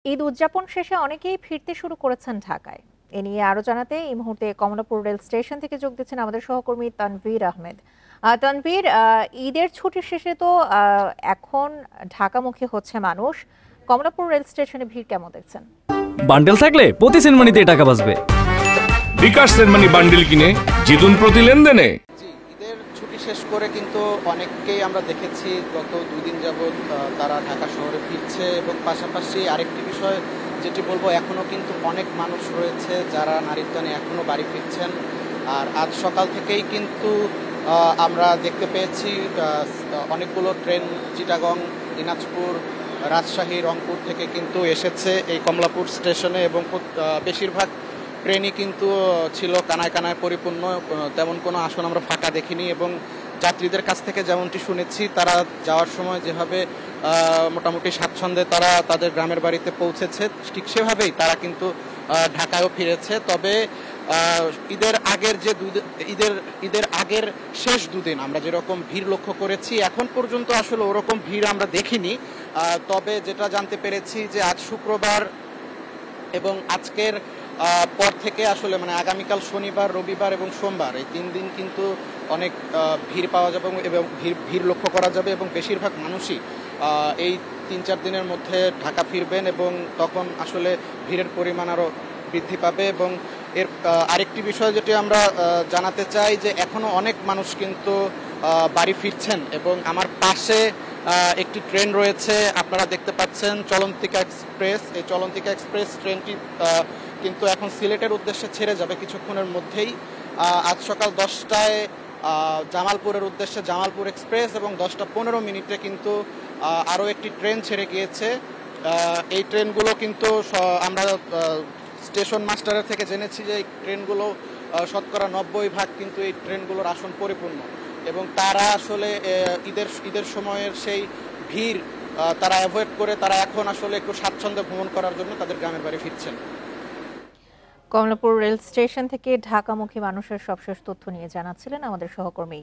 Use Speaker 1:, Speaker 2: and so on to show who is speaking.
Speaker 1: ঈদ উদযাপন শেষে অনেকেই ফিরতে শুরু করেছেন ঢাকায়। এ নিয়ে আরো জানাতে এই মুহূর্তে কমলাপুর রেল স্টেশন থেকে যোগ দিচ্ছেন আমাদের সহকর্মী তানভীর আহমেদ। তানভীর, ঈদের ছুটির শেষে তো এখন ঢাকামুখী হচ্ছে মানুষ। কমলাপুর রেল স্টেশনে ভিড় কেমন দেখছেন?
Speaker 2: বান্ডেল থাকলে প্রতি সেনমানিতে টাকা বাঁচবে।
Speaker 3: বিকাশ সেনমানি বান্ডেল কিনে জিতুন প্রতি লেনদেনে।
Speaker 4: ঈদের ছুটি শেষ করে কিন্তু অনেককেই আমরা দেখেছি গত 2 দিন যাবৎ তারা ঢাকা শহরে ফিরছে, এবং পাশাপাশি আরেকটি বিষয় যেটি বলবো, এখনও কিন্তু অনেক মানুষ রয়েছে যারা নারীর টানে এখনও বাড়ি ফিরছেন। আর আজ সকাল থেকেই কিন্তু আমরা দেখতে পেয়েছি অনেকগুলো ট্রেন চিটাগং, দিনাজপুর, রাজশাহী, রংপুর থেকে কিন্তু এসেছে এই কমলাপুর স্টেশনে, এবং বেশিরভাগ ট্রেনই কিন্তু ছিল কানায় কানায় পরিপূর্ণ। তেমন কোনো আসন আমরা ফাঁকা দেখিনি, এবং যাত্রীদের কাছ থেকে যেমনটি শুনেছি, তারা যাওয়ার সময় যেভাবে মোটামুটি স্বাচ্ছন্দ্যে তারা তাদের গ্রামের বাড়িতে পৌঁছেছে, ঠিক সেভাবেই তারা কিন্তু ঢাকায়ও ফিরেছে। তবে ঈদের আগের যে ঈদের আগের শেষ 2 দিন আমরা যেরকম ভিড় লক্ষ্য করেছি, এখন পর্যন্ত আসলে ওরকম ভিড় আমরা দেখিনি। তবে যেটা জানতে পেরেছি যে আজ শুক্রবার এবং আজকের পর থেকে আসলে মানে আগামীকাল শনিবার, রবিবার এবং সোমবার, এই 3 দিন কিন্তু অনেক ভিড় পাওয়া যাবে এবং ভিড় লক্ষ্য করা যাবে, এবং বেশিরভাগ মানুষই এই 3-4 দিনের মধ্যে ঢাকা ফিরবেন, এবং তখন আসলে ভিড়ের পরিমাণ আরও বৃদ্ধি পাবে। এবং এর আরেকটি বিষয় যেটি আমরা জানাতে চাই যে এখনও অনেক মানুষ কিন্তু বাড়ি ফিরছেন, এবং আমার পাশে একটি ট্রেন রয়েছে, আপনারা দেখতে পাচ্ছেন চলন্তিকা এক্সপ্রেস। এই চলন্তিকা এক্সপ্রেস ট্রেনটি কিন্তু এখন সিলেটের উদ্দেশ্যে ছেড়ে যাবে কিছুক্ষণের মধ্যেই। আজ সকাল 10টায় জামালপুরের উদ্দেশ্যে জামালপুর এক্সপ্রেস, এবং 10টা 15 মিনিটে কিন্তু আরও একটি ট্রেন ছেড়ে গিয়েছে। এই ট্রেনগুলো কিন্তু আমরা স্টেশন মাস্টারের থেকে জেনেছি যে এই ট্রেনগুলো শতকরা 90% কিন্তু এই ট্রেনগুলোর আসন পরিপূর্ণ, এবং তারা আসলে ঈদের সময়ের সেই ভিড় তারা অ্যাভয়েড করে তারা এখন আসলে একটু স্বাচ্ছন্দ্যে ভ্রমণ করার জন্য তাদের গ্রামের বাড়ি ফিরছেন।
Speaker 1: কমলাপুর রেল স্টেশন থেকে ঢাকামুখী মানুষের সবশেষ তথ্য নিয়ে জানাচ্ছিলেন আমাদের সহকর্মী